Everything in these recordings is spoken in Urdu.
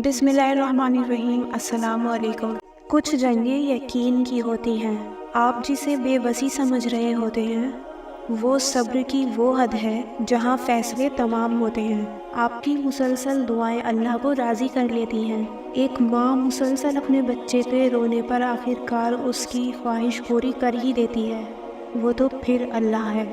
بسم اللہ الرحمن الرحیم۔ السلام علیکم۔ کچھ جنگیں یقین کی ہوتی ہیں، آپ جسے بے بسی سمجھ رہے ہوتے ہیں وہ صبر کی وہ حد ہے جہاں فیصلے تمام ہوتے ہیں۔ آپ کی مسلسل دعائیں اللہ کو راضی کر لیتی ہیں۔ ایک ماں مسلسل اپنے بچے کے رونے پر آخر کار اس کی خواہش پوری کر ہی دیتی ہے۔ وہ تو پھر اللہ ہے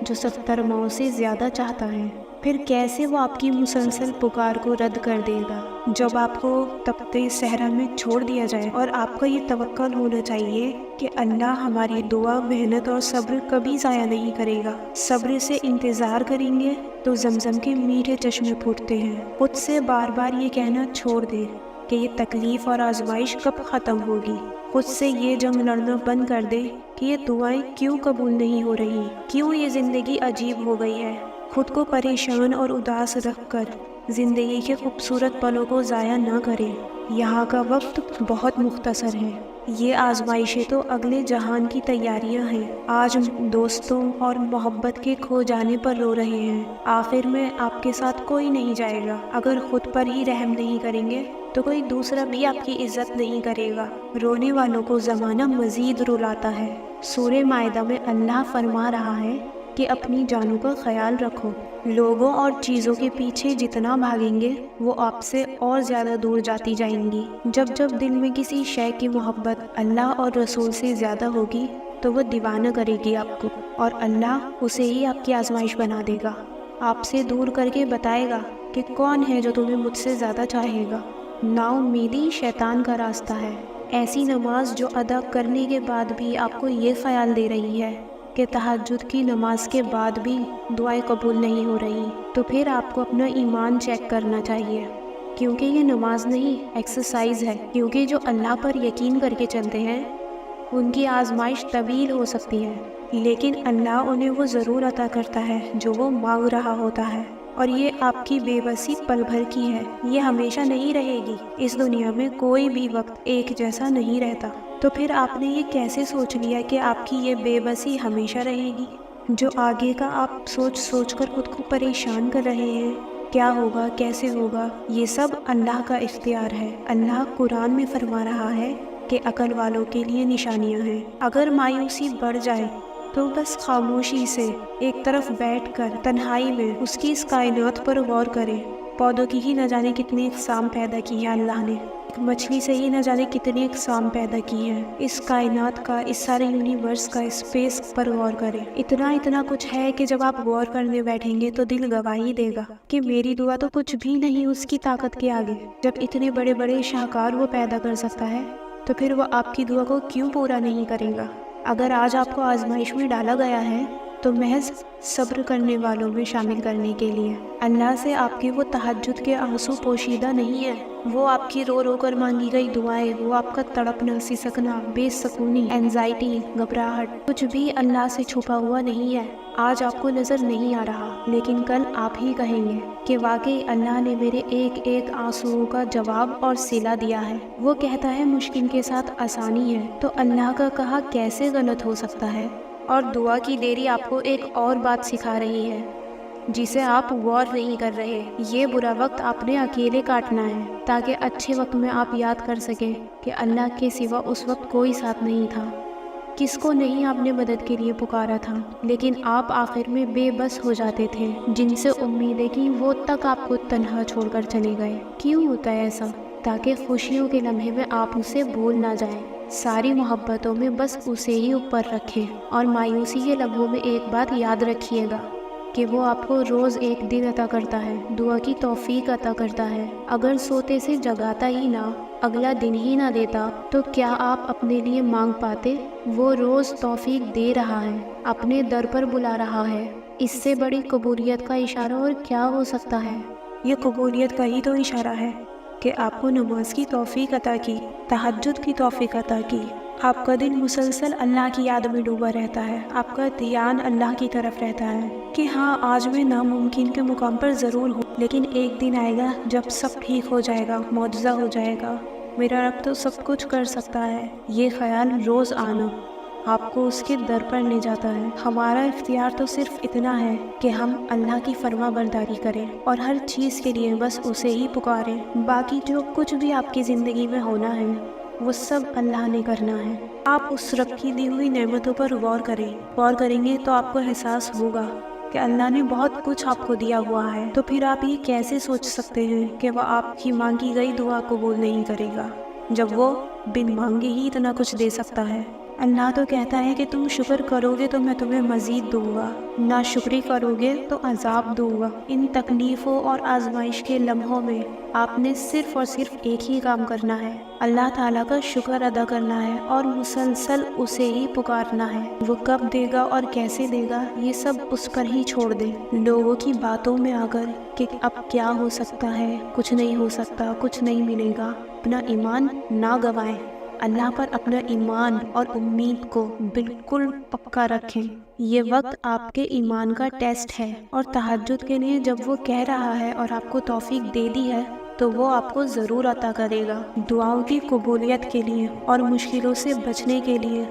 جو 70 ماؤں سے زیادہ چاہتا ہے۔ پھر کیسے وہ آپ کی مسلسل پکار کو رد کر دے گا جب آپ کو تپتے صحرا میں چھوڑ دیا جائے؟ اور آپ کا یہ توکل ہونا چاہیے کہ اللہ ہماری دعا، محنت اور صبر کبھی ضائع نہیں کرے گا۔ صبر سے انتظار کریں گے تو زمزم کے میٹھے چشمے پھوٹتے ہیں۔ خود سے بار بار یہ کہنا چھوڑ دیں کہ یہ تکلیف اور آزمائش کب ختم ہوگی۔ خود سے یہ جنگ لڑنا بند کر دے کہ یہ دعائیں کیوں قبول نہیں ہو رہی، کیوں یہ زندگی عجیب ہو گئی ہے۔ خود کو پریشان اور اداس رکھ کر زندگی کے خوبصورت پلوں کو ضائع نہ کریں۔ یہاں کا وقت بہت مختصر ہے۔ یہ آزمائشیں تو اگلے جہان کی تیاریاں ہیں۔ آج دوستوں اور محبت کے کھو جانے پر رو رہے ہیں، آخر میں آپ کے ساتھ کوئی نہیں جائے گا۔ اگر خود پر ہی رحم نہیں کریں گے تو کوئی دوسرا بھی آپ کی عزت نہیں کرے گا۔ رونے والوں کو زمانہ مزید رلاتا ہے۔ سورہ مائدہ میں اللہ فرما رہا ہے کہ اپنی جانوں کا خیال رکھو۔ لوگوں اور چیزوں کے پیچھے جتنا بھاگیں گے وہ آپ سے اور زیادہ دور جاتی جائیں گی۔ جب جب دل میں کسی شے کی محبت اللہ اور رسول سے زیادہ ہوگی تو وہ دیوانہ کرے گی آپ کو، اور اللہ اسے ہی آپ کی آزمائش بنا دے گا۔ آپ سے دور کر کے بتائے گا کہ کون ہے جو تمہیں مجھ سے زیادہ چاہے گا۔ نا امیدی شیطان کا راستہ ہے۔ ایسی نماز جو ادا کرنے کے بعد بھی آپ کو یہ خیال دے رہی ہے کہ تہجد کی نماز کے بعد بھی دعائیں قبول نہیں ہو رہی، تو پھر آپ کو اپنا ایمان چیک کرنا چاہیے، کیونکہ یہ نماز نہیں ایکسرسائز ہے۔ کیونکہ جو اللہ پر یقین کر کے چلتے ہیں ان کی آزمائش طویل ہو سکتی ہے، لیکن اللہ انہیں وہ ضرور عطا کرتا ہے جو وہ مانگ رہا ہوتا ہے۔ اور یہ آپ کی بے بسی پل بھر کی ہے، یہ ہمیشہ نہیں رہے گی۔ اس دنیا میں کوئی بھی وقت ایک جیسا نہیں رہتا، تو پھر آپ نے یہ کیسے سوچ لیا کہ آپ کی یہ بے بسی ہمیشہ رہے گی؟ جو آگے کا آپ سوچ سوچ کر خود کو پریشان کر رہے ہیں، کیا ہوگا، کیسے ہوگا، یہ سب اللہ کا اختیار ہے۔ اللہ قرآن میں فرما رہا ہے کہ عقل والوں کے لیے نشانیاں ہیں۔ اگر مایوسی بڑھ جائے تو بس خاموشی سے ایک طرف بیٹھ کر تنہائی میں اس کی اس کائنات پر غور کریں۔ پودوں کی ہی نہ جانے کتنی اقسام پیدا کی ہیں اللہ نے، ایک مچھلی سے ہی نہ جانے کتنی اقسام پیدا کی ہیں۔ اس کائنات کا، اس سارے یونیورس کا، اسپیس پر غور کریں۔ اتنا کچھ ہے کہ جب آپ غور کرنے بیٹھیں گے تو دل گواہی دے گا کہ میری دعا تو کچھ بھی نہیں اس کی طاقت کے آگے۔ جب اتنے بڑے بڑے شاہکار وہ پیدا کر سکتا ہے تو پھر وہ آپ کی دعا کو کیوں پورا نہیں کرے گا؟ اگر آج آپ کو آزمائش میں ڈالا گیا ہے تو محض صبر کرنے والوں میں شامل کرنے کے لیے۔ اللہ سے آپ کے وہ تہجد کے آنسو پوشیدہ نہیں ہیں، وہ آپ کی رو رو کر مانگی گئی دعائیں، وہ آپ کا تڑپنا، سسکنا، بے سکونی، اینزائٹی، گھبراہٹ، کچھ بھی اللہ سے چھپا ہوا نہیں ہے۔ آج آپ کو نظر نہیں آ رہا، لیکن کل آپ ہی کہیں گے کہ واقعی اللہ نے میرے ایک ایک آنسوؤں کا جواب اور صلہ دیا ہے۔ وہ کہتا ہے مشکل کے ساتھ آسانی ہے، تو اللہ کا کہا کیسے غلط ہو سکتا ہے؟ اور دعا کی دیری آپ کو ایک اور بات سکھا رہی ہے جسے آپ غور نہیں کر رہے۔ یہ برا وقت آپ نے اکیلے کاٹنا ہے تاکہ اچھے وقت میں آپ یاد کر سکیں کہ اللہ کے سوا اس وقت کوئی ساتھ نہیں تھا، کس کو نہیں آپ نے مدد کے لیے پکارا تھا، لیکن آپ آخر میں بے بس ہو جاتے تھے۔ جن سے امیدیں کی وہ تک آپ کو تنہا چھوڑ کر چلے گئے۔ کیوں ہوتا ہے ایسا؟ تاکہ خوشیوں کے لمحے میں آپ اسے بھول نہ جائیں، ساری محبتوں میں بس اسے ہی اوپر رکھیں، اور مایوسی کے لمحوں میں ایک بات یاد رکھیے گا کہ وہ آپ کو روز ایک دن عطا کرتا ہے، دعا کی توفیق عطا کرتا ہے۔ اگر سوتے سے جگاتا ہی نہ، اگلا دن ہی نہ دیتا تو کیا آپ اپنے لیے مانگ پاتے؟ وہ روز توفیق دے رہا ہے، اپنے در پر بلا رہا ہے۔ اس سے بڑی قبولیت کا اشارہ اور کیا ہو سکتا ہے؟ یہ قبولیت کا ہی تو اشارہ ہے کہ آپ کو نماز کی توفیق عطا کی، تہجد کی توفیق عطا کی۔ آپ کا دل مسلسل اللہ کی یاد میں ڈوبا رہتا ہے، آپ کا دھیان اللہ کی طرف رہتا ہے کہ ہاں آج میں ناممکن کے مقام پر ضرور ہوں، لیکن ایک دن آئے گا جب سب ٹھیک ہو جائے گا، معجزہ ہو جائے گا، میرا رب تو سب کچھ کر سکتا ہے۔ یہ خیال روز آنا آپ کو اس کے در پر لے جاتا ہے۔ ہمارا اختیار تو صرف اتنا ہے کہ ہم اللہ کی فرما برداری کریں اور ہر چیز کے لیے بس اسے ہی پکاریں۔ باقی جو کچھ بھی آپ کی زندگی میں ہونا ہے وہ سب اللہ نے کرنا ہے۔ آپ اس رب کی دی ہوئی نعمتوں پر غور کریں۔ غور کریں گے تو آپ کو احساس ہوگا کہ اللہ نے بہت کچھ آپ کو دیا ہوا ہے، تو پھر آپ یہ کیسے سوچ سکتے ہیں کہ وہ آپ کی مانگی گئی دعا قبول نہیں کرے گا، جب وہ بن مانگے ہی اتنا کچھ دے سکتا ہے۔ اللہ تو کہتا ہے کہ تم شکر کرو گے تو میں تمہیں مزید دوں گا، ناشکری کرو گے تو عذاب دوں گا۔ ان تکلیفوں اور آزمائش کے لمحوں میں آپ نے صرف اور صرف ایک ہی کام کرنا ہے، اللہ تعالیٰ کا شکر ادا کرنا ہے اور مسلسل اسے ہی پکارنا ہے۔ وہ کب دے گا اور کیسے دے گا یہ سب اس پر ہی چھوڑ دیں۔ لوگوں کی باتوں میں آ کر کہ اب کیا ہو سکتا ہے، کچھ نہیں ہو سکتا، کچھ نہیں ملے گا، اپنا ایمان نہ گوائیں۔ اللہ پر اپنا ایمان اور امید کو بالکل پکا رکھیں۔ یہ وقت آپ کے ایمان کا ٹیسٹ ہے، اور تہجد کے لیے جب وہ کہہ رہا ہے اور آپ کو توفیق دے دی ہے تو وہ آپ کو ضرور عطا کرے گا۔ دعاؤں کی قبولیت کے لیے اور مشکلوں سے بچنے کے لیے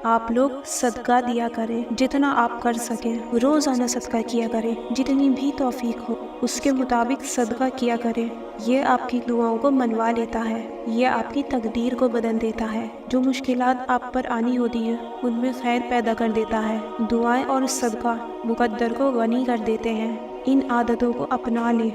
آپ لوگ صدقہ دیا کریں، جتنا آپ کر سکیں۔ روزانہ صدقہ کیا کریں، جتنی بھی توفیق ہو اس کے مطابق صدقہ کیا کریں۔ یہ آپ کی دعاؤں کو منوا لیتا ہے، یہ آپ کی تقدیر کو بدل دیتا ہے۔ جو مشکلات آپ پر آنی ہوتی ہیں ان میں خیر پیدا کر دیتا ہے۔ دعائیں اور صدقہ مقدر کو غنی کر دیتے ہیں۔ ان عادتوں کو اپنا لیں،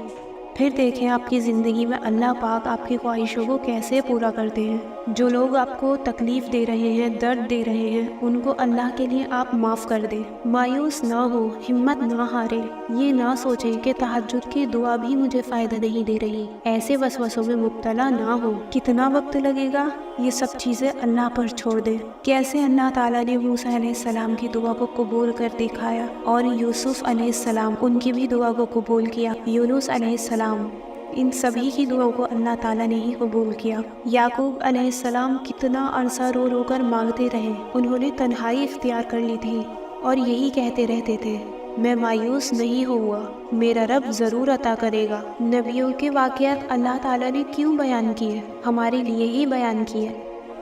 پھر دیکھیں آپ کی زندگی میں اللہ پاک آپ کی خواہشوں کو کیسے پورا کرتے ہیں۔ جو لوگ آپ کو تکلیف دے رہے ہیں، درد دے رہے ہیں، ان کو اللہ کے لیے آپ معاف کر دیں۔ مایوس نہ ہو، ہمت نہ ہارے، یہ نہ سوچیں کہ تہجد کی دعا بھی مجھے فائدہ نہیں دے رہی، ایسے وسوسوں میں مبتلا نہ ہو۔ کتنا وقت لگے گا یہ سب چیزیں اللہ پر چھوڑ دیں۔ کیسے اللہ تعالیٰ نے موسیٰ علیہ السلام کی دعا کو قبول کر دکھایا، اور یوسف علیہ السلام ان کی بھی دعا کو قبول کیا، یونس علیہ السلام، ان سبھی کی دعاؤں کو اللہ تعالیٰ نے ہی قبول کیا۔ یعقوب علیہ السلام کتنا عرصہ رو رو کر مانگتے رہے، انہوں نے تنہائی اختیار کر لی تھی اور یہی کہتے رہتے تھے، میں مایوس نہیں ہوا، میرا رب ضرور عطا کرے گا۔ نبیوں کے واقعات اللہ تعالیٰ نے کیوں بیان کیے؟ ہمارے لیے ہی بیان کیے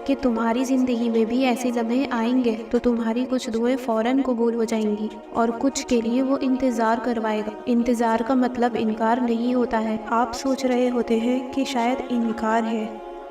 کہ تمہاری زندگی میں بھی ایسے لمحے آئیں گے تو تمہاری کچھ دعائیں فوراً قبول ہو جائیں گی، اور کچھ کے لیے وہ انتظار کروائے گا۔ انتظار کا مطلب انکار نہیں ہوتا ہے۔ آپ سوچ رہے ہوتے ہیں کہ شاید انکار ہے،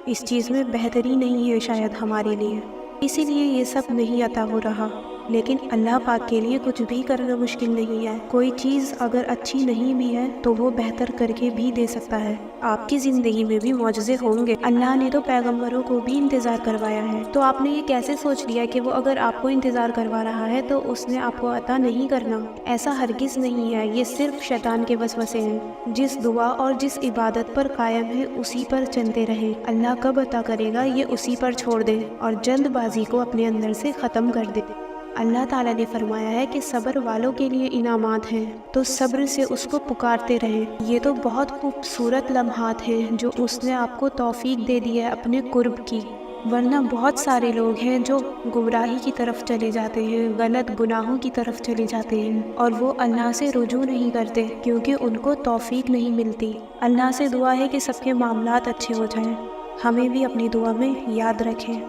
اس چیز میں بہتری نہیں ہے شاید ہمارے لیے، اسی لیے یہ سب نہیں عطا ہو رہا، لیکن اللہ پاک کے لیے کچھ بھی کرنا مشکل نہیں ہے۔ کوئی چیز اگر اچھی نہیں بھی ہے تو وہ بہتر کر کے بھی دے سکتا ہے۔ آپ کی زندگی میں بھی معجزے ہوں گے۔ اللہ نے تو پیغمبروں کو بھی انتظار کروایا ہے، تو آپ نے یہ کیسے سوچ لیا کہ وہ اگر آپ کو انتظار کروا رہا ہے تو اس نے آپ کو عطا نہیں کرنا؟ ایسا ہرگز نہیں ہے، یہ صرف شیطان کے وسوسے ہیں۔ جس دعا اور جس عبادت پر قائم ہے اسی پر چلتے رہیں۔ اللہ کب عطا کرے گا یہ اسی پر چھوڑ دیں اور جلد بازی کو اپنے اندر سے ختم کر دیں۔ اللہ تعالیٰ نے فرمایا ہے کہ صبر والوں کے لیے انعامات ہیں، تو صبر سے اس کو پکارتے رہیں۔ یہ تو بہت خوبصورت لمحات ہیں جو اس نے آپ کو توفیق دے دی ہے اپنے قرب کی، ورنہ بہت سارے لوگ ہیں جو گمراہی کی طرف چلے جاتے ہیں، غلط گناہوں کی طرف چلے جاتے ہیں، اور وہ اللہ سے رجوع نہیں کرتے کیونکہ ان کو توفیق نہیں ملتی۔ اللہ سے دعا ہے کہ سب کے معاملات اچھے ہو جائیں۔ ہمیں بھی اپنی دعا میں یاد رکھیں۔